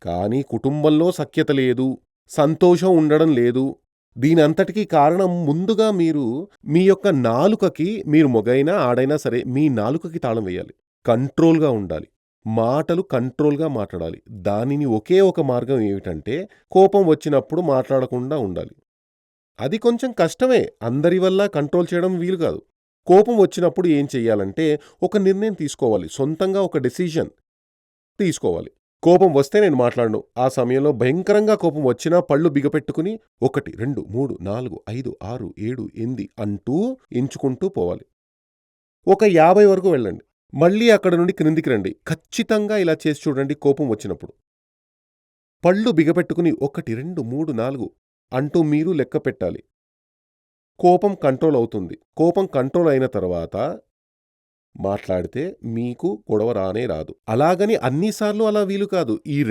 కానీ కుటుంబంలో సఖ్యత లేదు, సంతోషం ఉండడం లేదు. దీనంతటికీ కారణం ముందుగా మీరు మీ యొక్క నాలుకకి మీరు మొగైనా, ఆడైనా సరే మీ నాలుకకి తాళం వేయాలి. కంట్రోల్‌గా ఉండాలి. మాటలు కంట్రోల్‌గా మాట్లాడాలి. దానిని ఒకే ఒక మార్గం ఏమిటంటే కోపం వచ్చినప్పుడు మాట్లాడకుండా ఉండాలి. అది కొంచెం కష్టమే. అందరి వల్ల కంట్రోల్ చేయడం వీలు కాదు. కోపం వచ్చినప్పుడు ఏం చెయ్యాలంటే ఒక నిర్ణయం తీసుకోవాలి. సొంతంగా ఒక డెసిషన్ తీసుకోవాలి. కోపం వస్తే నేను మాట్లాడను. ఆ సమయంలో భయంకరంగా కోపం వచ్చినా పళ్ళు బిగపెట్టుకుని 1, 2, 3, 4, 5, 6, 7, 8 అంటూ ఎంచుకుంటూ పోవాలి. ఒక 50 వరకు వెళ్ళండి. మళ్ళీ అక్కడ నుండి క్రిందికి రండి. ఖచ్చితంగా ఇలా చేసి చూడండి కోపం వచ్చినప్పుడు. పళ్ళు బిగపెట్టుకుని 1, 2, 3, 4 అంటూ మీరు లెక్క పెట్టాలి. కోపం కంట్రోల్ అవుతుంది. కోపం కంట్రోల్ అయిన తర్వాత మాట్లాడితే మీకు గొడవ రానే రాదు. అలాగని అన్ని సార్లు అలా వీలు కాదు. ఈ